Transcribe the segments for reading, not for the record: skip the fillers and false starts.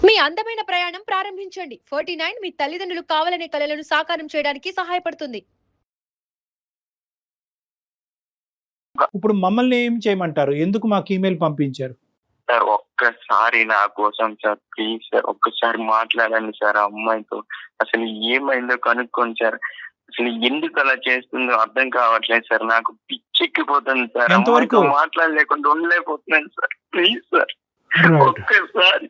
మీ అందమైన ప్రయాణం ప్రారంభించండి. 49 మీ తల్లిదండ్రులు కావాలనే కలలను సాకారం చేయడానికి సహాయపడుతుంది. ఇప్పుడు మమ్మల్ని ఏం చేయమంటారు? ఎందుకు మాకు ఈమెయిల్ పంపించారు? సార్ ఒక్కసారి నా కోసం సార్ ప్లీజ్ సార్ ఒక్కసారి మాట్లాడండి సార్ ఆ అమ్మాయితో. అసలు ఏమైందో కనుక్కోండి సార్. అసలు ఎందుకు అలా చేస్తుందో అర్థం కావట్లేదు సార్. నాకు పిచ్చెక్కిపోతుంది సార్. ఎంతవరకు మాట్లాడలేకుండా ఉండలేకపోతున్నాను సార్. ప్లీజ్ సార్ ఒక్కసారి.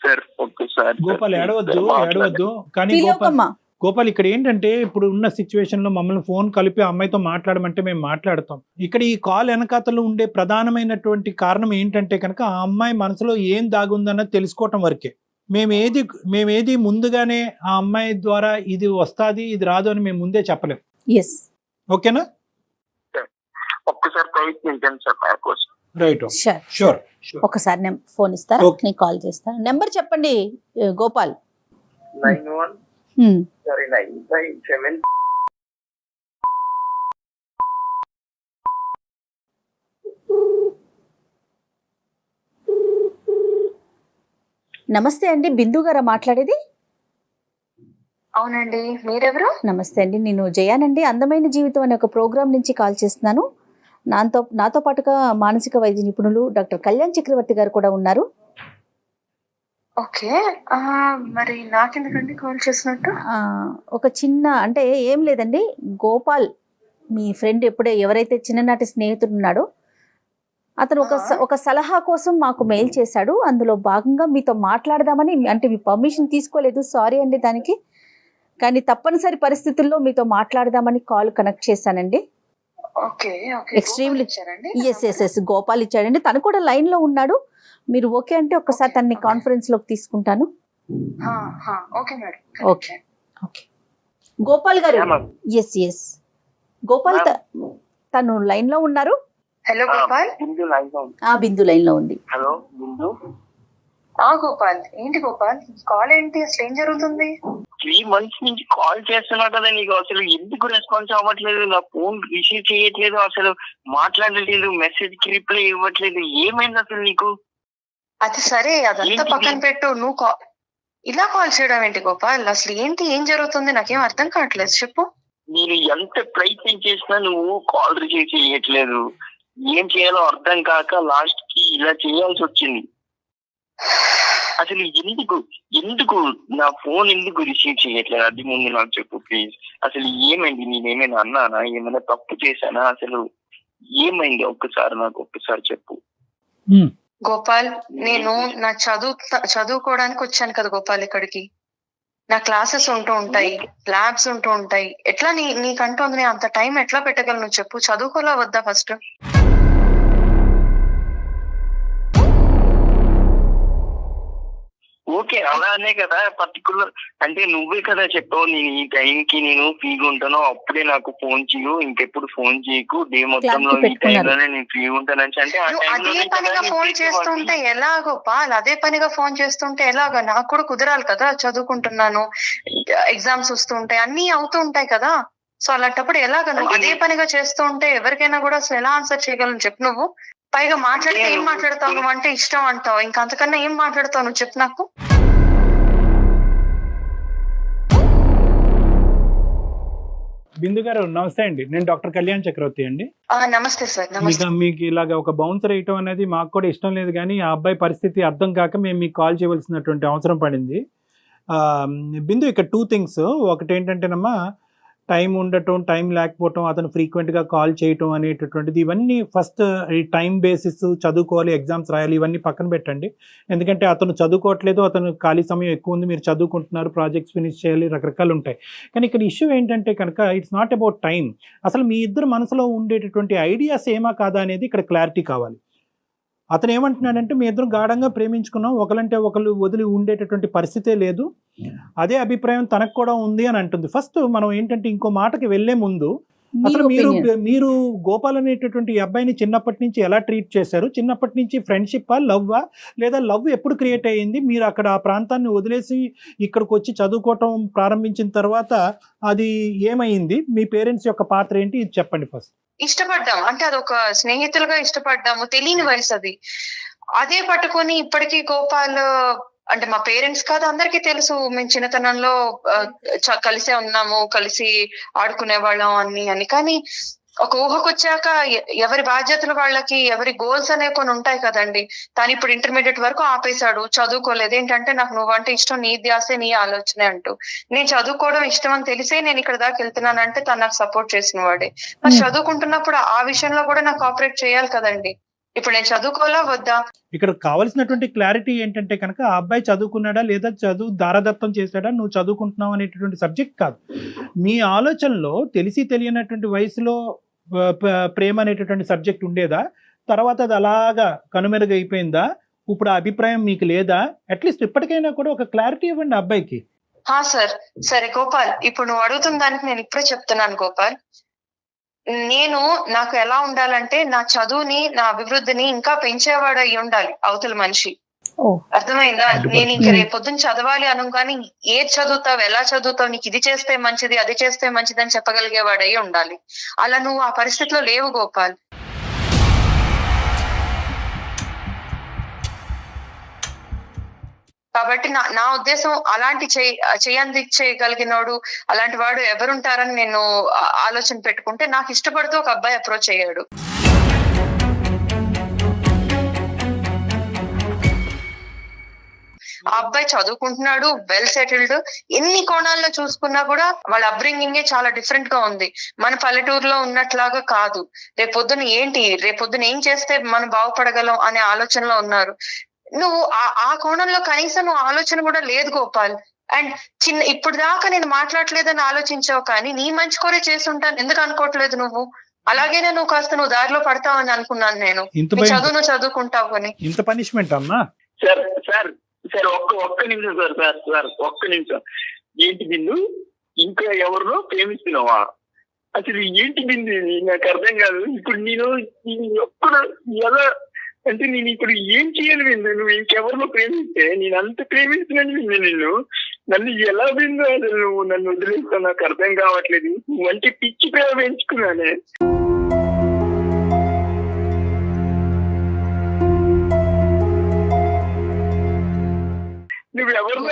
సార్ ఒక్కసారి. గోపాల్ ఏడవద్దు కానీ గోపాల్ ఇక్కడ ఏంటంటే ఇప్పుడు ఉన్న సిచ్యువేషన్ లో మమ్మల్ని ఫోన్ కలిపి అమ్మాయితో మాట్లాడమంటే మేము మాట్లాడతాం. ఇక్కడ ఈ కాల్ వెనకాతలో ఉండే ప్రధానమైనటువంటి కారణం ఏంటంటే కనుక ఆ అమ్మాయి మనసులో ఏం దాగుందన్నది తెలుసుకోవటం వరకే. మేమేది ముందుగానే ఆ అమ్మాయి ద్వారా ఇది వస్తాది ఇది రాదు అని మేము ముందే చెప్పలేం. ఓకేనా? ఒక్కసారి ప్రయత్నించండి సార్ నా కోసం. Right, sure. ఒకసారి నేను ఫోన్ ఇస్తాను, నేను కాల్ చేస్తాను. నెంబర్ చెప్పండి గోపాల్. 91 నమస్తే అండి, బిందు గారా మాట్లాడేది? అవునండి, మీరెవరు? నమస్తే అండి, నేను జయానండి. అందమైన జీవితం అనే ఒక ప్రోగ్రామ్ నుంచి కాల్ చేస్తున్నాను. నాతో పాటుగా మానసిక వైద్య నిపుణులు డాక్టర్ కళ్యాణ్ చక్రవర్తి గారు కూడా ఉన్నారు. ఓకే, మరి నాకెందుకండి కాల్ చేసినట్టు? ఒక చిన్న అంటే ఏం లేదండి, గోపాల్ మీ ఫ్రెండ్ ఎవరైతే చిన్ననాటి స్నేహితుడు ఉన్నాడో అతను ఒక సలహా కోసం మాకు మెయిల్ చేశాడు. అందులో భాగంగా మీతో మాట్లాడదామని, అంటే మీ పర్మిషన్ తీసుకోలేదు, సారీ అండి దానికి. కానీ తప్పనిసరి పరిస్థితుల్లో మీతో మాట్లాడదామని కాల్ కనెక్ట్ చేశానండి. ఎక్స్ట్రీమ్లీ ఎస్ గోపాల్ ఇచ్చాడండి. తను కూడా లైన్ లో ఉన్నాడు. మీరు ఓకే అంటే ఒక్కసారి తనని కాన్ఫరెన్స్ లోకి తీసుకుంటాను. ఓకే గోపాల్ గారు. ఎస్ గోపాల్ తను లైన్ లో ఉన్నారు. హలో గోపాల్. బిందు లైన్ లో ఉంది. హలో బిందు. గోపాల్, ఏంటి గోపాల్ కాల్ ఏంటి? అసలు ఏం జరుగుతుంది? 3 months నుంచి కాల్ చేస్తున్నా కదా నీకు. అసలు ఎందుకు రెస్పాన్స్ అవ్వట్లేదు? నా ఫోన్ రిసీవ్ చేయట్లేదు, అసలు మాట్లాడలేదు, మెసేజ్ కి రిప్లై ఇవ్వట్లేదు. ఏమైంది అసలు నీకు? అది సరే, అదంతా పక్కన పెట్టు. నువ్వు ఇలా కాల్ చేయడం ఏంటి గోపాల్? అసలు ఏంటి, ఏం జరుగుతుంది? నాకేం అర్థం కావట్లేదు, చెప్పు. నేను ఎంత ప్రయత్నం చేసినా నువ్వు కాల్ రిసీవ్ చేయట్లేదు. ఏం చేయాలో అర్థం కాక లాస్ట్ కి ఇలా చేయాల్సి వచ్చింది. అసలు ఎందుకు నా ఫోన్ ఎందుకు రిసీవ్ చేయట్లేదు? అది ముందు నాకు చెప్పు ప్లీజ్. అసలు ఏమైంది? నేనేమైనా అన్నానా? ఏమైనా తప్పు చేశానా? అసలు ఏమైంది? ఒక్కసారి చెప్పు. గోపాల్, నేను నా చదువుకోవడానికి వచ్చాను కదా గోపాల్ ఇక్కడికి. నా క్లాసెస్ ఉంటూ ఉంటాయి, ల్యాబ్స్ ఉంటూ ఉంటాయి. ఎట్లా నీకంటూ అంత టైం ఎట్లా పెట్టగలను చెప్పు? చదువుకోలా వద్దా ఫస్ట్? ఓకే, అలానే కదా. పర్టికులర్ అంటే నువ్వే కదా చెప్పావు, నేను ఈ టైంకి నేను ఫ్రీగా ఉంటాను, అప్పుడే నాకు ఫోన్ చేయు, ఇంకెప్పుడు ఫోన్ చేయకు, డే మొత్తంలో ఈ టైంలోనే నేను ఫ్రీగా ఉంటానని. అంటే అదే పనిగా ఫోన్ చేస్తుంటే ఎలా గోపాల్? అదే పనిగా ఫోన్ చేస్తుంటే ఎలాగా? నాకు కూడా కుదరాలి కదా, చదువుకుంటున్నాను, ఎగ్జామ్స్ వస్తుంటాయి, అన్ని అవుతూ ఉంటాయి కదా. సో అలాంటప్పుడు ఎలాగా? నువ్వు అదే పనిగా చేస్తూ ఉంటే ఎవరికైనా కూడా అసలు ఎలా ఆన్సర్ చేయగలను చెప్పు నువ్వు? పైగా మాట్లాడితే ఏం మాట్లాడతావు నువ్వు? అంటే ఇష్టం అంటావు, ఇంకా అంతకన్నా ఏం మాట్లాడతావు నువ్వు చెప్పు నాకు. బిందు గారు నమస్తే అండి, నేను డాక్టర్ కళ్యాణ్ చక్రవర్తి అండి. నమస్తే సార్. మీకు ఇలాగ ఒక బౌన్సర్ వేయటం అనేది మాకు కూడా ఇష్టం లేదు, కానీ ఆ అబ్బాయి పరిస్థితి అర్థం కాక మేము మీకు కాల్ చేయవలసినటువంటి అవసరం పడింది. బిందు, ఇక్కడ 2 things. ఒకటి ఏంటంటేనమ్మా, టైం ఉండటం, టైం లేకపోవటం, అతను ఫ్రీక్వెంట్గా కాల్ చేయటం అనేటటువంటిది, ఇవన్నీ ఫస్ట్ ఈ టైం బేసిస్, చదువుకోవాలి, ఎగ్జామ్స్ రాయాలి, ఇవన్నీ పక్కన పెట్టండి. ఎందుకంటే అతను చదువుకోవట్లేదు, అతను ఖాళీ సమయం ఎక్కువ ఉంది, మీరు చదువుకుంటున్నారు, ప్రాజెక్ట్స్ ఫినిష్ చేయాలి, రకరకాలు ఉంటాయి. కానీ ఇక్కడ ఇష్యూ ఏంటంటే కనుక ఇట్స్ నాట్ అబౌట్ టైం. అసలు మీ ఇద్దరు మనసులో ఉండేటటువంటి ఐడియాస్ ఏమా కాదా అనేది ఇక్కడ క్లారిటీ కావాలి. అతను ఏమంటున్నాడంటే, మీ ఇద్దరు గాఢంగా ప్రేమించుకున్నాం, ఒకరంటే ఒకరు వదిలి ఉండేటటువంటి పరిస్థితే లేదు, అదే అభిప్రాయం తనకు కూడా ఉంది అని అంటుంది. ఫస్ట్ మనం ఏంటంటే ఇంకో మాటకి వెళ్ళే ముందు మీ అసలు ఒపీనియన్. మీరు గోపాల్ అనేటటువంటి ఈ అబ్బాయిని చిన్నప్పటి నుంచి ఎలా ట్రీట్ చేశారు? చిన్నప్పటి నుంచి ఫ్రెండ్షిప్పా, లవ్వా, లేదా లవ్ ఎప్పుడు క్రియేట్ అయ్యింది? మీరు అక్కడ ఆ ప్రాంతాన్ని వదిలేసి ఇక్కడికి వచ్చి చదువుకోవటం ప్రారంభించిన తర్వాత అది ఏమైంది? మీ పేరెంట్స్ యొక్క పాత్ర ఏంటి? ఇది చెప్పండి ఫస్ట్. ఇష్టపడ్డాం అంటే అదొక స్నేహితులుగా ఇష్టపడ్డాము, తెలియని వయసు అది. అదే పట్టుకొని ఇప్పటికీ గోపాల్ అంటే మా పేరెంట్స్ కాదు, అందరికీ తెలుసు మేము చిన్నతనంలో కలిసే ఉన్నాము, కలిసి ఆడుకునే వాళ్ళం అని. కానీ ఒక ఊహకొచ్చాక ఎవరి బాధ్యతలు వాళ్ళకి, ఎవరి గోల్స్ అనేవి కొన్ని ఉంటాయి కదండి. తను ఇప్పుడు ఇంటర్మీడియట్ వరకు ఆపేశాడు, చదువుకోలేదు. ఏంటంటే నాకు నువ్వంటే ఇష్టం, నీ ధ్యాసే నీ ఆలోచనే అంటూ. నేను చదువుకోవడం ఇష్టం అని తెలిసే నేను ఇక్కడ దాకా వెళ్తున్నానంటే తను నాకు సపోర్ట్ చేసిన వాడే. మరి చదువుకుంటున్నప్పుడు ఆ విషయంలో కూడా నాకు కోఆపరేట్ చేయాలి కదండి. ఇప్పుడు నేను చదువుకోవాలా వద్దా? ఇక్కడ కావాల్సినటువంటి క్లారిటీ ఏంటంటే కనుక ఆ అబ్బాయి చదువుకున్నాడా లేదా చదువు దారదత్తం చేశాడా, నువ్వు చదువుకుంటున్నావు అనేటటువంటి సబ్జెక్ట్ కాదు. మీ ఆలోచనలో తెలిసి తెలియనటువంటి వయసులో ప్రేమ అనేటటువంటి సబ్జెక్ట్ ఉండేదా? తర్వాత అది అలాగా కనుమెరుగైపోయిందా? ఇప్పుడు ఆ అభిప్రాయం మీకు లేదా? అట్లీస్ట్ ఇప్పటికైనా కూడా ఒక క్లారిటీ ఇవ్వండి అబ్బాయికి. సార్, సరే గోపాల్, ఇప్పుడు నువ్వు అడుగుతున్న దానికి నేను ఇప్పుడే చెప్తున్నాను గోపాల్. నాకు ఎలా ఉండాలంటే నా చదువుని, నా అభివృద్ధిని ఇంకా పెంచేవాడు అయి ఉండాలి అవతల మనిషి. అర్థమైందా? నేను ఇంక రేపొద్దున చదవాలి అనగానే ఏది చదువుతావు, ఎలా చదువుతావు, నీకు ఇది చేస్తే మంచిది, అది చేస్తే మంచిది అని చెప్పగలిగేవాడు అయి ఉండాలి. అలా నువ్వు ఆ పరిస్థితిలో లేవు గోపాల్. కాబట్టి నా ఉద్దేశం అలాంటి చేయగలిగినోడు, అలాంటి వాడు ఎవరుంటారని నేను ఆలోచన పెట్టుకుంటే నాకు ఇష్టపడుతూ ఒక అబ్బాయి అప్రోచ్ అయ్యాడు. ఆ అబ్బాయి చదువుకుంటున్నాడు, వెల్ సెటిల్డ్. ఎన్ని కోణాల్లో చూసుకున్నా కూడా వాళ్ళ అప్బ్రింగింగే చాలా డిఫరెంట్ గా ఉంది. మన పల్లెటూరులో ఉన్నట్లాగా కాదు. రేపొద్దున ఏం చేస్తే మనం బాగుపడగలం అనే ఆలోచనలో ఉన్నారు. నువ్వు ఆ కోణంలో కనీసం నువ్వు ఆలోచన కూడా లేదు గోపాల్. అండ్ ఇప్పుడు దాకా నేను మాట్లాడలేదని ఆలోచించావు, కానీ నీ మంచి కోరే చేస్తుంటాను ఎందుకు అనుకోవట్లేదు నువ్వు? అలాగేనే నువ్వు కాస్త దారిలో పడతావు అని అనుకున్నాను నేను. చదువు చదువుకుంటావు అని. ఇంత పనిష్మెంట్ అమ్మా? సార్ సార్ సార్ ఒక్క నిమిషం సార్ ఒక్క నిమిషం. ఏంటి బిందు, ఇంకా ఎవరినో ప్రేమిస్తున్నావా? అసలు ఏంటి బిందు, నాకు అర్థం కాదు. ఇప్పుడు నేను ఎప్పుడు ఎలా అంటే నేను ఇప్పుడు ఏం చేయాలి బిందు? నువ్వు ఇంకెవరినో ప్రేమిస్తే నేను అంత ప్రేమిస్తున్నాను బిందు. నన్ను ఎలా బిందు అసలు నువ్వు నన్ను వదిలేస్తావు? నాకు అర్థం కావట్లేదు. నువ్వంటే పిచ్చి ప్రేమ పెంచుకున్నానే. నువ్వు ఎవరినో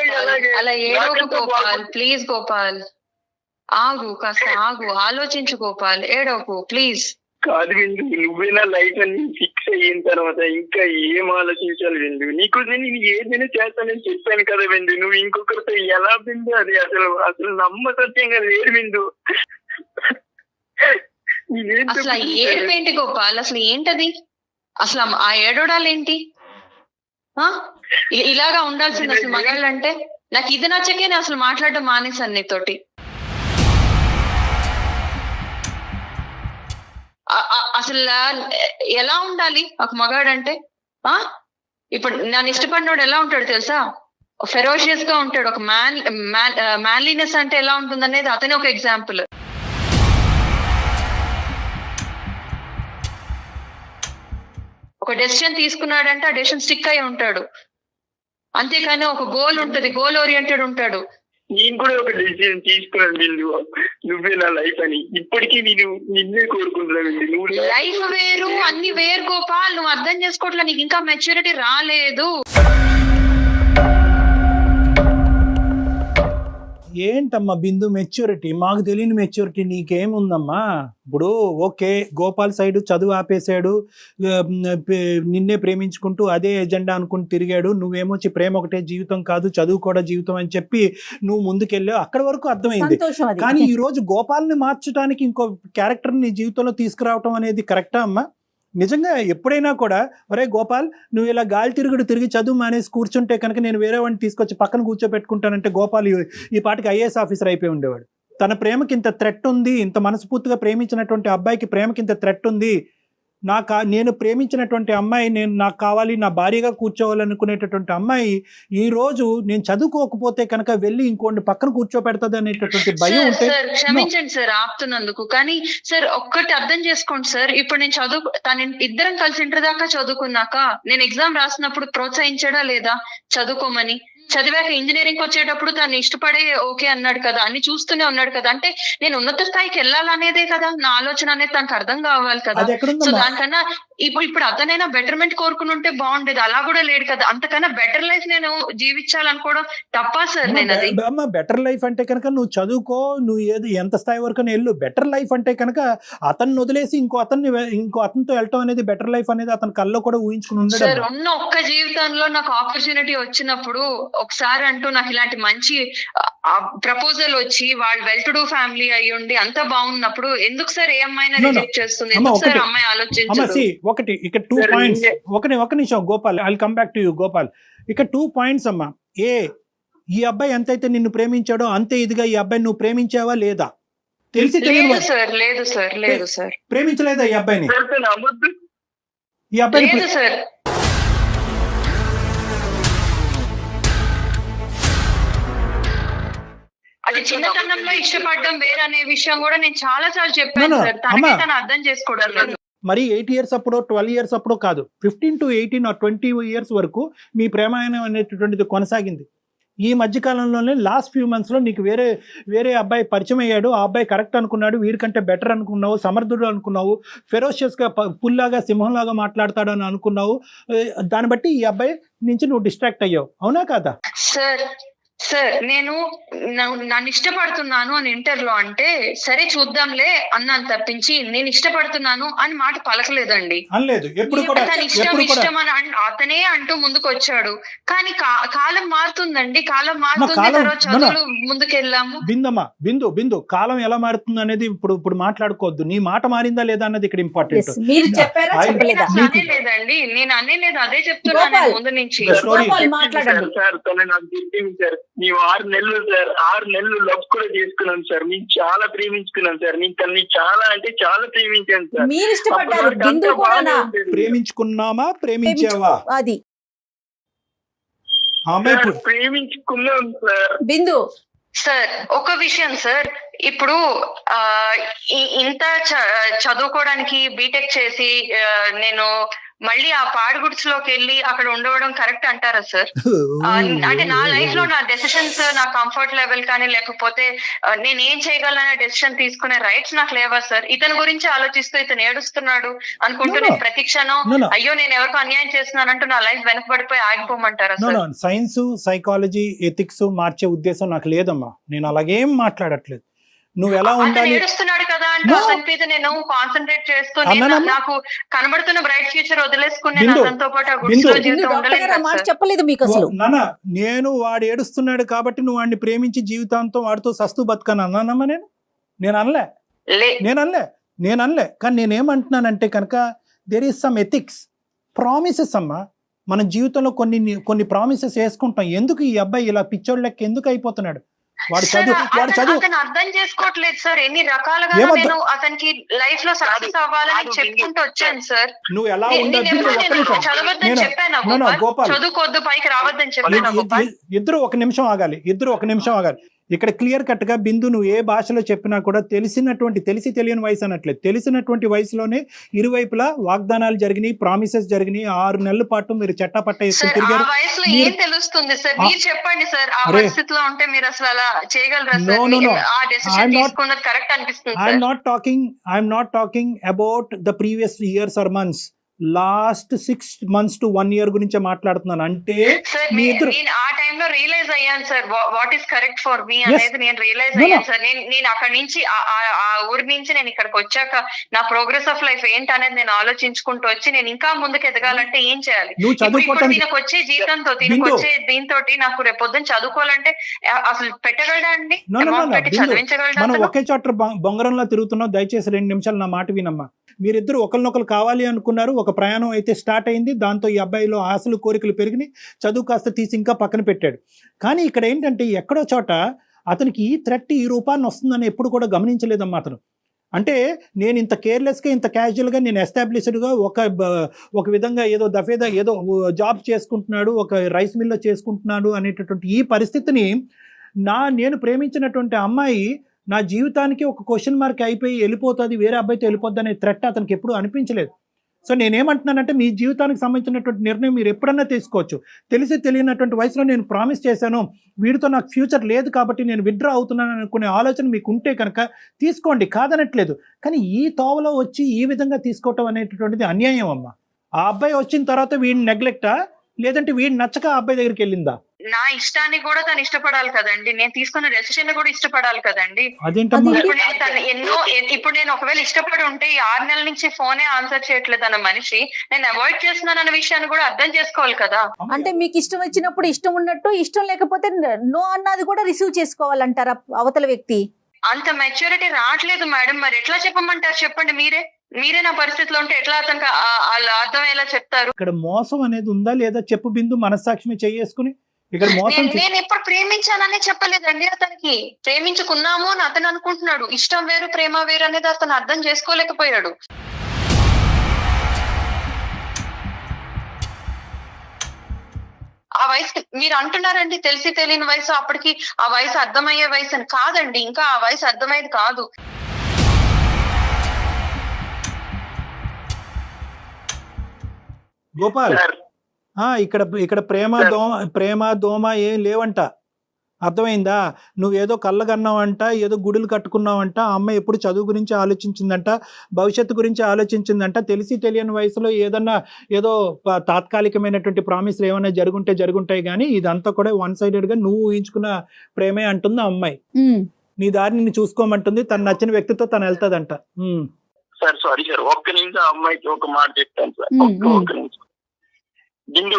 అలా ఏడవకు గోపాల్, ప్లీజ్ గోపాల్. కాస్త ఆగు, ఆలోచించు గోపాల్, ఏడవకు ప్లీజ్. కాదు విందు, నువ్వేనా లైఫ్ అని ఫిక్స్ అయిన తర్వాత ఇంకా ఏం ఆలోచించాలి విందు? నీకోసం నేను ఏదైనా చేస్తానని చెప్పాను కదా విందు. నువ్వు ఇంకొకరితో ఎలా విందు? అది అసలు నమ్మసత్యంగా లేదు విందు. అసలు ఏడుపేంటి గోపాల్? అసలు ఏంటది? అసలు ఆ ఏడవడాలేంటి? ఇలాగా ఉండాల్సింది అసలు మగాళ్ళంటే. నాకు ఇది నచ్చకే నేను అసలు మాట్లాడడం మానేశాను నీతోటి. అసలు ఎలా ఉండాలి ఒక మగాడంటే? ఇప్పుడు నన్ను ఇష్టపడినోడు ఎలా ఉంటాడు తెలుసా? ఫెరోషియస్ గా ఉంటాడు. ఒక మ్యాన్లీనెస్ అంటే ఎలా ఉంటుంది అనేది అతనే ఒక ఎగ్జాంపుల్. ఒక డెసిషన్ తీసుకున్నాడంటే ఆ డెసిషన్ స్టిక్ అయి ఉంటాడు. అంతేకాని ఒక గోల్ ఉంటది, గోల్ ఓరియంటెడ్ ఉంటాడు. నేను కూడా ఒక డెసిషన్ తీసుకున్నాను బిందు, నువ్వే నా లైఫ్ అని. ఇప్పటికీ నేను నిన్నే కోరుకుంటున్నాను. నువ్వు లైఫ్ వేరు, అన్ని వేరు గోపాల్. నువ్వు అర్థం చేసుకోవట్లే, నీకు ఇంకా మెచ్యూరిటీ రాలేదు. ఏంటమ్మా బిందు మెచ్యూరిటీ? మాకు తెలియని మెచ్యూరిటీ నీకేముందమ్మా? ఇప్పుడు ఓకే, గోపాల్ సైడ్ చదువు ఆపేశాడు, నిన్నే ప్రేమించుకుంటూ అదే ఎజెండా అనుకుని తిరిగాడు. నువ్వేమొచ్చి ప్రేమ ఒకటే జీవితం కాదు, చదువు కూడా జీవితం అని చెప్పి నువ్వు ముందుకెళ్ళావు. అక్కడి వరకు అర్థమైంది. కానీ ఈ రోజు గోపాల్ని మార్చడానికి ఇంకో క్యారెక్టర్ నీ జీవితంలో తీసుకురావటం అనేది కరెక్టా అమ్మా? నిజంగా ఎప్పుడైనా కూడా ఒరే గోపాల్, నువ్వు ఇలా గాలి తిరిగి చదువు మానేసి కూర్చుంటే కనుక నేను వేరే వాడిని తీసుకొచ్చి పక్కన కూర్చోబెట్టుకుంటానంటే గోపాల్ ఈ పాటికి ఐఏఎస్ ఆఫీసర్ అయిపోయి ఉండేవాడు. తన ప్రేమకి ఇంత థ్రెట్ ఉంది, ఇంత మనస్ఫూర్తిగా ప్రేమించినటువంటి అబ్బాయికి ప్రేమకి ఇంత థ్రెట్ ఉంది, నేను ప్రేమించినటువంటి అమ్మాయి, నాకు కావాలి, నా భార్యగా కూర్చోవాలనుకునేటటువంటి అమ్మాయి ఈ రోజు నేను చదువుకోకపోతే కనుక వెళ్ళి ఇంకోటి పక్కన కూర్చోపెడుతుంది అనేటటువంటి భయం సార్ ఉంటే సార్ క్షమించండి సార్ ఆపుతున్నందుకు, కానీ సార్ ఒక్కటి అర్థం చేసుకోండి సార్. ఇప్పుడు నేను ఇద్దరం కలిసి ఇంటర్ దాకా చదువుకున్నాక నేను ఎగ్జామ్ రాసినప్పుడు ప్రోత్సహించడా లేదా చదువుకోమని? చదివాక ఇంజనీరింగ్ వచ్చేటప్పుడు తను ఇష్టపడే ఓకే అన్నాడు కదా, అన్ని చూస్తూనే ఉన్నాడు కదా. అంటే నేను ఉన్నత స్థాయికి వెళ్ళాలనేదే కదా నా ఆలోచన అనేది తనకు అర్థం కావాలి కదా. అది సో ఎక్కడుందమ్మా? దానికన్నా ఇప్పుడు అతనైనా బెటర్మెంట్ కోరుకుని ఉంటే బాగుండేది, అలా కూడా లేడు కదా. అంతకన్నా బెటర్ లైఫ్ నేను జీవించాలనుకోవడం తప్పా సార్? నేను అది అమ్మ బెటర్ లైఫ్ అంటే కనుక నువ్వు చదువుకో, నువ్వు ఎంత స్థాయి వరకు వెళ్ళు. బెటర్ లైఫ్ అంటే కనుక అతన్ని వదిలేసి ఇంకో అతనితో వెళ్ళటం అనేది బెటర్ లైఫ్ అనేది అతని కల్లో కూడా ఊహించుకుని సార్. ఉండడం. ఉన్న ఒక్క జీవితంలో నాకు ఆపర్చునిటీ వచ్చినప్పుడు ఒకసారి అంటూ నాకు ఇలాంటి మంచి ప్రపోజల్ వచ్చి వాళ్ళు వెల్ టు డూ ఫ్యామిలీ అయ్యి ఉండి అంత బాగున్నప్పుడు ఎందుకు సార్ ఏ అమ్మాయినా రిజెక్ట్ చేస్తుంది? ఎందుకు సార్ అమ్మాయి ఆలోచించదు? ఒకటి ఇక్కడ 2 పాయింట్స్. ఒక నిమిషం Gopal, I will come back to you Gopal. ఇక్కడ 2 పాయింట్స్ అమ్మా. ఈ అబ్బాయి ఎంతైతే నిన్ను ప్రేమించాడో అంతే ఇదిగా ఈ అబ్బాయి నువ్వు ప్రేమించావా లేదా? తెలిసి తెలియదు సార్. లేదు సార్. ప్రేమించలేదా ఈ అబ్బాయిని? ఈ లేదు అబ్బాయి సార్. అది చిన్నతనంలో ఇష్టపడడం వేరనే విషయం కూడా నేను చాలా సార్లు చెప్పాను సార్. తను అర్థం చేసుకోవడం లేదు. మరి 8 years అప్పుడో 12 years అప్పుడో కాదు, 15 to 18 or 20 years వరకు మీ ప్రేమాయణం అనేటటువంటిది కొనసాగింది. ఈ మధ్యకాలంలోనే లాస్ట్ ఫ్యూ మంత్స్లో నీకు వేరే అబ్బాయి పరిచయం అయ్యాడు. ఆ అబ్బాయి కరెక్ట్ అనుకున్నాడు, వీడికంటే బెటర్ అనుకున్నావు, సమర్థుడు అనుకున్నావు, ఫెరోషియస్గా పుల్లాగా సింహంలాగా మాట్లాడతాడు అని అనుకున్నావు. దాన్ని బట్టి ఈ అబ్బాయి నుంచి నువ్వు డిస్ట్రాక్ట్ అయ్యావు, అవునా కాదా? సార్ నేను నన్ను ఇష్టపడుతున్నాను అని ఇంటర్లో అంటే సరే చూద్దాంలే అన్నాను తప్పించి నేను ఇష్టపడుతున్నాను అని మాట పలకలేదండి. అనలేదు ఎప్పుడు కూడా. తన ఇష్టం అని అతనే అంటూ ముందుకు వచ్చాడు. కానీ కాలం మారుతుందండి, కాలం మారుతుంది. తర్వాత చదువులు ముందుకెళ్ళాము. బిందు కాలం ఎలా మారుతుంది అనేది ఇప్పుడు మాట్లాడుకోవద్దు. నీ మాట మారిందా లేదా అన్నది ఇక్కడ ఇంపార్టెంట్. లేదండి, నేను అనేలేదు, అదే చెప్తున్నాను ముందు నుంచి. మేము 6 నెలలు సార్, 6 నెలలు లవ్ కూడా చేసుకున్నాం సార్. మేము చాలా ప్రేమించుకున్నాం సార్. నేను తనని చాలా అంటే చాలా ప్రేమించాను సార్. మీరు ఇష్టపడ్డారు, బిందు కూడా ప్రేమించుకున్నామా, ప్రేమించావా? అది ప్రేమించుకున్నాం సార్. బిందు సార్ ఒక విషయం సార్, ఇప్పుడు ఇంత చదువుకోవడానికి బీటెక్ చేసి నేను మళ్ళీ ఆ పాడుగుడ్స్లోకి వెళ్ళి అక్కడ ఉండవడం కరెక్ట్ అంటారా సార్? అంటే నా లైఫ్ లో నా డెసిషన్స్, నా కంఫర్ట్ లెవెల్ కానీ లేకపోతే నేను ఏం చేయగలనే డెసిషన్ తీసుకునే రైట్స్ నాకు లేవా సార్? ఇతని గురించి ఆలోచిస్తూ ఇతను ఏడుస్తున్నాడు అనుకుంటూ నేను ప్రతి క్షణం అయ్యో నేను ఎవరికో అన్యాయం చేస్తున్నానంటూ నా లైఫ్ వెనకబడిపోయి ఆగిపోమంటారా సార్? సైన్స్, సైకాలజీ, ఎథిక్స్ మార్చే ఉద్దేశం నాకు లేదమ్మా. నేను అలాగేం మాట్లాడట్లేదు. నువ్వు ఎలా ఉండాలి ఏడుస్తున్నాడు కదా అంటే అతని మీద నేను కాన్సన్ట్రేట్ చేస్తూ నాకు కనబడుతున్న బ్రైట్ ఫ్యూచర్ వదిలేసుకుని అతనితో పాటు చెప్పలేదు మీకు అసలు. నేను వాడు ఏడుస్తున్నాడు కాబట్టి నువ్వు వాడిని ప్రేమించి జీవితాంతం వాడితో సస్తు బతకను అన్నానమ్మా? నేను అనలే. కానీ నేనేమంటున్నానంటే కనుక there is some ethics, promises అమ్మా. మన జీవితంలో కొన్ని ప్రామిసెస్ వేసుకుంటాం. ఎందుకు ఈ అబ్బాయి ఇలా పిచ్చోళ్ళ లెక్క ఎందుకు అయిపోతున్నాడు? వాడు చదువు అర్థం చేసుకోవట్లేదు సార్. ఎన్ని రకాలుగా నేను అతనికి లైఫ్ లో సక్సెస్ అవ్వాలని చెప్పుకుంటూ వచ్చాను సార్. నువ్వు ఎలా ఉండాలి? చదవద్దని చెప్పాను, చదువుకోవద్దు, పైకి రావద్దని చెప్పాను. ఇద్దరు ఒక నిమిషం ఆగాలి. ఇక్కడ క్లియర్ కట్ గా బిందు నువ్వు ఏ భాషలో చెప్పినా కూడా తెలిసి తెలియని వయసు అనట్లేదు, తెలిసినటువంటి వయసులోనే ఇరువైపులా వాగ్దానాలు జరిగినాయి, ప్రామిసెస్ జరిగినాయి. 6 నెలల పాటు మీరు చట్టపట్ట వేసుకుని తిరిగారు. ఏం తెలుస్తుంది సార్? మీరు చెప్పండి సార్, ఆ పరిస్థితిలో ఉంటే మీరు అసలు అలా చేయగలరా సార్? ఆ డెసిషన్ తీసుకున్నది కరెక్ట్ అనిపిస్తుంది. I'm not talking about the previous years or months, last 6 months to 1 year గురించి మాట్లాడుతున్నాను. అంటే నేను ఆ టైంలో రియలైజ్ అయ్యాను sir what is correct for me అనేది. నేను రియలైజ్ అయ్యాను సార్. నేను అక్కడి నుంచి ఆ ఊరి నుంచి నేను ఇక్కడికి వచ్చాక నా ప్రోగ్రెస్ ఆఫ్ లైఫ్ ఏంటి అనేది నేను ఆలోచించుకుంటూ వచ్చి నేను ఇంకా ముందుకు ఎదగాలంటే ఏం చేయాలి? దీనికి వచ్చే జీతంతో దీంతో నాకు రేపొద్దున చదువుకోవాలంటే అసలు పెట్టగలడా అండి? చదివించగలడా? మనం ఒకే చోట బొంగరంలో తిరుగుతున్నాం. దయచేసి 2 నిమిషాలు నా మాట వినమ్మా. మీరిద్దరు ఒకరినొకరు కావాలి అనుకున్నారు, ఒక ప్రయాణం అయితే స్టార్ట్ అయింది. దాంతో ఈ అబ్బాయిలో ఆశలు కోరికలు పెరిగినాయి, చదువు కాస్త తీసి ఇంకా పక్కన పెట్టాడు. కానీ ఇక్కడ ఏంటంటే ఎక్కడో చోట అతనికి ఈ థ్రెట్, ఈ రూపాన్ని వస్తుందని ఎప్పుడు కూడా గమనించలేదమ్మా. అంటే నేను ఇంత కేర్లెస్గా ఇంత క్యాజువల్గా నేను ఎస్టాబ్లిష్డ్గా ఒక విధంగా ఏదో దఫేదా ఏదో జాబ్ చేసుకుంటున్నాడు, ఒక రైస్ మిల్లో చేసుకుంటున్నాడు అనేటటువంటి ఈ పరిస్థితిని నేను ప్రేమించినటువంటి అమ్మాయి నా జీవితానికి ఒక క్వశ్చన్ మార్క్ అయిపోయి వెళ్ళిపోతుంది, వేరే అబ్బాయితో వెళ్ళిపోద్ది అనే థ్రెట్ అతనికి ఎప్పుడూ అనిపించలేదు. సో నేనేమంటున్నానంటే మీ జీవితానికి సంబంధించినటువంటి నిర్ణయం మీరు ఎప్పుడన్నా తీసుకోవచ్చు. తెలిసి తెలియనటువంటి వయసులో నేను ప్రామిస్ చేశాను, వీడితో నాకు ఫ్యూచర్ లేదు కాబట్టి నేను విత్డ్రా అవుతున్నాను అనుకునే ఆలోచన మీకు ఉంటే కనుక తీసుకోండి, కాదనట్లేదు. కానీ ఈ తోవలో వచ్చి ఈ విధంగా తీసుకోవటం అనేటటువంటిది అన్యాయం అమ్మ. ఆ అబ్బాయి వచ్చిన తర్వాత వీడిని నెగ్లెక్టా, లేదంటే వీడిని నచ్చక ఆ అబ్బాయి దగ్గరికి వెళ్ళిందా? నా ఇష్టాన్ని కూడా తను ఇష్టపడాలి కదండి, నేను తీసుకున్న డెసిషన్ కూడా ఇష్టపడాలి కదండి. అదేంటమ్మా? ఇప్పుడు నేను ఒకవేళ ఇష్టపడి ఉంటే ఈ 6 నెలల నుంచి ఫోనే ఆన్సర్ చేయట్లేదు అన్న మనిషి నేను అవాయిడ్ చేస్తున్నాను అన్న విషయాన్ని కూడా అర్థం చేసుకోవాలి కదా. అంటే మీకు ఇష్టం వచ్చినప్పుడు ఇష్టం ఉన్నట్టు, ఇష్టం లేకపోతే నో అన్నది కూడా రిసీవ్ చేసుకోవాలంటారా అవతల వ్యక్తి? అంత మెచ్యూరిటీ రావట్లేదు మేడం, మరి ఎట్లా చెప్పమంటారు చెప్పండి? మీరే నా పరిస్థితిలో ఉంటే ఎట్లా అతనికి అర్థమయ్యేలా చెప్తారు? ఇక్కడ మోసం అనేది ఉందా లేదా చెప్పు బిందు, మనస్సాక్షి చేసుకుని. ఇక్కడ మోసం నేను ఎప్పుడు ప్రేమించానని చెప్పలేదండి అతనికి. ప్రేమించుకున్నాము అని అతను అనుకుంటున్నాడు. ఇష్టం వేరు ప్రేమ వేరు అనేది అతను అర్థం చేసుకోలేకపోయాడు. ఆ వయసు మీరు అంటున్నారండి తెలిసి తెలియని వయసు, అప్పటికి ఆ వయసు అర్థమయ్యే వయసు అని. కాదండి, ఇంకా ఆ వయసు అర్థమయ్యేది కాదు. గోపాల్, ఇక్కడ ప్రేమ దోమ ఏం లేవంట, అర్థమైందా? నువ్వేదో కళ్ళగన్నావంట, ఏదో గుడులు కట్టుకున్నావంట. ఆ అమ్మాయి ఎప్పుడు చదువు గురించి ఆలోచించిందంట, భవిష్యత్తు గురించి ఆలోచించిందంట. తెలిసి తెలియని వయసులో ఏదో తాత్కాలికమైనటువంటి ప్రామిస్లు ఏమైనా జరుగుంటాయి కానీ ఇదంతా కూడా 1-sided నువ్వు ఊహించుకున్న ప్రేమే అంటుంది ఆ అమ్మాయి. నీ దారి నిన్ను చూసుకోమంటుంది, తను నచ్చిన వ్యక్తితో తను వెళ్తాదంట. సార్ సారీ సార్, ఒక్క నిమిషం అమ్మాయికి ఒక మాట చెప్తాను సార్. ఒక్క నిమిషం బిందు,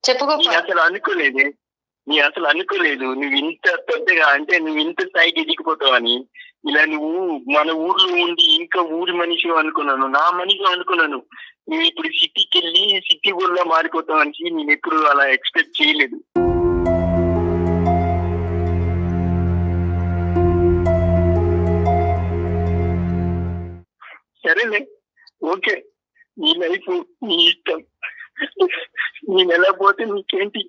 చెప్పుకో. నీ అసలు అనుకోలేదు నువ్వు ఇంత పెద్దగా, అంటే నువ్వు ఇంత స్థాయికి ఎదిగిపోతావని. ఇలా నువ్వు మన ఊర్లో ఉండి ఇంకా ఊరి మనిషి అనుకున్నాను, నా మనిషి అనుకున్నాను. నువ్వు ఇప్పుడు సిటీకి వెళ్ళి సిటీ ఊర్లో మారిపోతావని నేను ఎప్పుడు అలా ఎక్స్పెక్ట్ చేయలేదు. సరేలే, ఓకే, నీ లైఫ్ నీ ఇష్టం, నేను ఎలా పోతే నీకేంటి.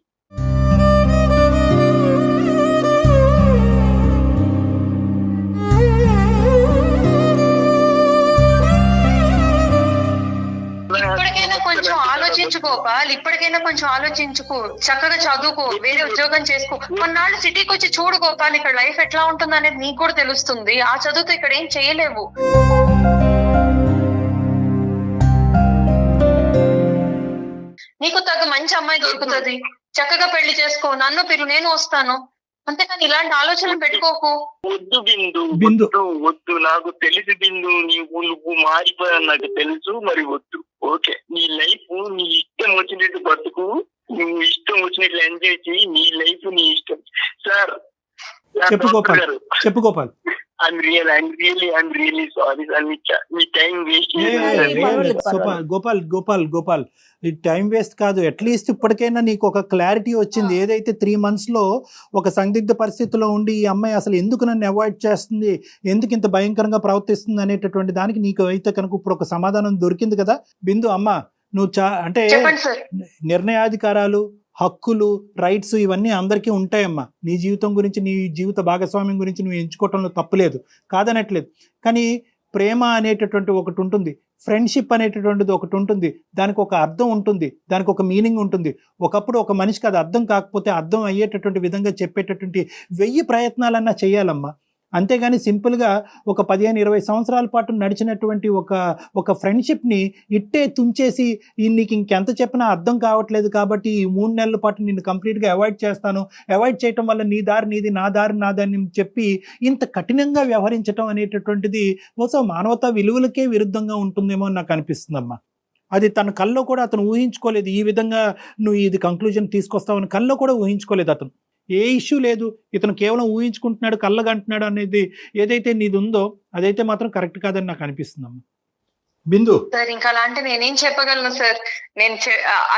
ఇప్పటికైనా కొంచెం ఆలోచించుకో పాల్, ఇప్పటికైనా కొంచెం ఆలోచించుకో, చక్కగా చదువుకో, వేరే ఉద్యోగం చేసుకో. కొన్నాళ్ళు సిటీకి వచ్చి చూడు గోపాల్, ఇక్కడ లైఫ్ ఎట్లా ఉంటుంది అనేది నీకు కూడా తెలుస్తుంది. ఆ చదువుతో ఇక్కడ ఏం చేయలేవు. నీకు తగ్గ మంచి అమ్మాయి దొరుకుతుంది, చక్కగా పెళ్లి చేసుకో, నన్ను పిలు, నేను వస్తాను. అంతేకాని ఇలాంటి ఆలోచనలు పెట్టుకోకు. వద్దు బిందు, వద్దు. నాకు తెలుసు బిందు, నువ్వు మారిపోయావు నాకు తెలుసు. మరి వద్దు, ఓకే. నీ లైఫ్ నీ ఇష్టం వచ్చినట్టు బతుకు, నువ్వు ఇష్టం వచ్చినట్లు ఎంజాయ్ చేయి, నీ లైఫ్ నీ ఇష్టం. సార్ చెప్పు Gopal. I'm really sorry sir, me time waste Gopal, ఈ టైం వేస్ట్ కాదు. అట్లీస్ట్ ఇప్పటికైనా నీకు ఒక క్లారిటీ వచ్చింది. ఏదైతే 3 monthsలో ఒక సందిగ్ధ పరిస్థితిలో ఉండి ఈ అమ్మాయి అసలు ఎందుకు నన్ను అవాయిడ్ చేస్తుంది, ఎందుకు ఇంత భయంకరంగా ప్రవర్తిస్తుంది అనేటటువంటి దానికి నీకు అయితే కనుక ఇప్పుడు ఒక సమాధానం దొరికింది కదా బిందు. అమ్మ, నువ్వు అంటే నిర్ణయాధికారాలు, హక్కులు, రైట్స్ ఇవన్నీ అందరికీ ఉంటాయమ్మా. నీ జీవితం గురించి, నీ జీవిత భాగస్వామ్యం గురించి నువ్వు ఎంచుకోవటంలో తప్పులేదు, కాదనట్లేదు. కానీ ప్రేమ అనేటటువంటి ఒకటి ఉంటుంది, ఫ్రెండ్షిప్ అనేటటువంటిది ఒకటి ఉంటుంది. దానికి ఒక అర్థం ఉంటుంది, దానికి ఒక మీనింగ్ ఉంటుంది. ఒకప్పుడు ఒక మనిషికి అది అర్థం కాకపోతే అర్థం అయ్యేటటువంటి విధంగా చెప్పేటటువంటి 1000 ప్రయత్నాలన్నా చేయాలమ్మా. అంతేగాని సింపుల్గా ఒక 15-20 సంవత్సరాల పాటు నడిచినటువంటి ఒక ఫ్రెండ్షిప్ని ఇట్టే తుంచేసి నీకు ఇంకెంత చెప్పినా అర్థం కావట్లేదు కాబట్టి ఈ 3 నెలల పాటు నిన్ను కంప్లీట్గా అవాయిడ్ చేస్తాను, అవాయిడ్ చేయటం వల్ల నీ దారి నీది, నా దారి నాదని చెప్పి ఇంత కఠినంగా వ్యవహరించడం అనేటటువంటిది బహుశా మానవతా విలువలకే విరుద్ధంగా ఉంటుందేమో అని నాకు అనిపిస్తుందమ్మా. అది తన కల్లో కూడా అతను ఊహించుకోలేదు, ఈ విధంగా నువ్వు ఇది కంక్లూజన్ తీసుకొస్తావని కల్లో కూడా ఊహించుకోలేదు అతను. ఏ ఇష్యూ లేదు, ఇతను కేవలం ఊహించుకుంటున్నాడు, కళ్ళగంటున్నాడు అనేది ఏదైతే నీది ఉందో అదైతే మాత్రం కరెక్ట్ కాదని నాకు అనిపిస్తుందమ్మా. బిందు సార్, ఇంకా అలాంటి నేనేం చెప్పగలను సార్? నేను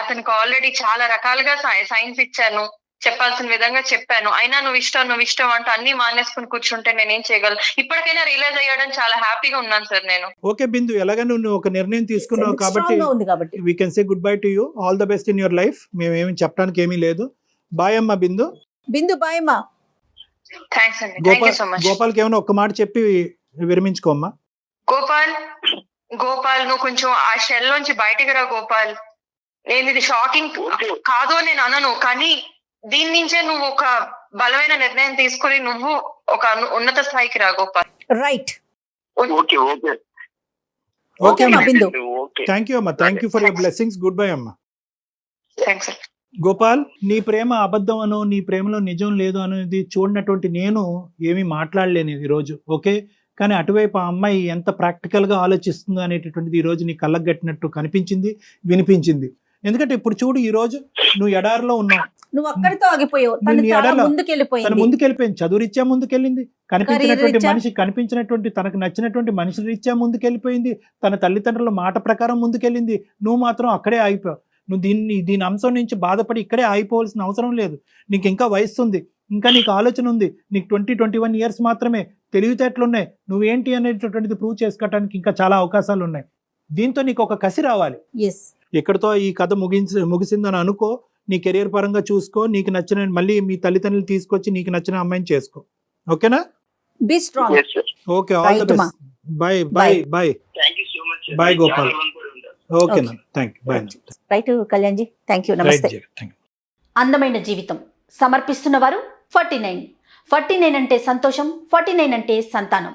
అతనికి ఆల్రెడీ చాలా రకాలుగా సైన్స్ ఇచ్చాను, చెప్పాల్సిన విధంగా చెప్పాను. అయినా నువ్వు ఇష్టం అంటూ అన్ని మానేసుకుని కూర్చుంటే నేనేం చేయగలను? ఇప్పటికైనా రియలైజ్ అయ్యాడని చాలా హ్యాపీగా ఉన్నాను సార్ నేను. ఓకే బిందు, ఎలాగ నువ్వు ఒక నిర్ణయం తీసుకున్నావు కాబట్టి స్ట్రాంగ్ గా ఉంది కాబట్టి we can say good bye to you. All the best in your life. మేమేమి చెప్పడానికి ఏమీ లేదు. బాయ్ అమ్మా బిందు. బిందు బాయమ్మా. థ్యాంక్స్ అండి. Thank you so much. గోపాల్కి ఏమైనా ఒక్క మాట చెప్పి విరమించుకోమ్మా. గోపాల్ నువ్వు కొంచెం ఆ షెల్ నుంచి బయటికి రా గోపాల్. నేను ఇది షాకింగ్ కాదు అని నేను అనను, కానీ దీని నుంచే నువ్వు ఒక బలమైన నిర్ణయం తీసుకుని నువ్వు ఒక ఉన్నత స్థాయికి రా Gopal. Right. Okay okay okay అమ్మా బిందు. ఓకే థ్యాంక్ యూ అమ్మా. Thank you for your blessings. Good bye అమ్మా. థ్యాంక్స్. గోపాల్, నీ ప్రేమ అబద్ధం అనో నీ ప్రేమలో నిజం లేదు అనేది చూడనటువంటి నేను ఏమీ మాట్లాడలేను ఈరోజు. ఓకే, కానీ అటువైపు ఆ అమ్మాయి ఎంత ప్రాక్టికల్గా ఆలోచిస్తుందో అనేటటువంటిది ఈరోజు నీ కళ్ళకు కట్టినట్టు కనిపించింది, వినిపించింది. ఎందుకంటే ఇప్పుడు చూడు, ఈ రోజు నువ్వు ఎడారిలో ఉన్నావు, నువ్వు అక్కడితో ఆగిపోయావు. తను చాలా ముందుకెళ్ళిపోయింది. ముందుకెళ్ళిపోయింది, చదువు రీత్యా ముందుకెళ్ళింది, కనిపించినటువంటి తనకు నచ్చినటువంటి మనిషి రీత్యా ముందుకెళ్ళిపోయింది, తన తల్లిదండ్రుల మాట ప్రకారం ముందుకెళ్ళింది. నువ్వు మాత్రం అక్కడే ఆగిపోయావు. నువ్వు దీని అంశం నుంచి బాధపడి ఇక్కడే ఆగిపోవాల్సిన అవసరం లేదు. నీకు ఇంకా వయస్సు ఉంది, ఇంకా నీకు ఆలోచన ఉంది. నీకు 20-21 ఇయర్స్ మాత్రమే. తెలివితేటలున్నాయి. నువ్వేంటి అనేటటువంటిది ప్రూవ్ చేసుకోవడానికి ఇంకా చాలా అవకాశాలు ఉన్నాయి. దీంతో నీకు ఒక కసి రావాలి. ఎక్కడితో ఈ కథ ముగిసిందని అనుకో. నీ కెరియర్ పరంగా చూసుకో. నీకు నచ్చిన మళ్ళీ మీ తల్లిదండ్రులు తీసుకొచ్చి నీకు నచ్చిన అమ్మాయిని చేసుకో. ఓకేనా? Be strong. Okay, all the best. Bye bye bye. Thank you so much. Bye Gopal. Okay నా, thank you. Bye. Right Kalyan ji, thank you. నమస్తే. అందమైన జీవితం సమర్పిస్తున్న వారు 49. 49 అంటే సంతోషం, 49 అంటే సంతానం.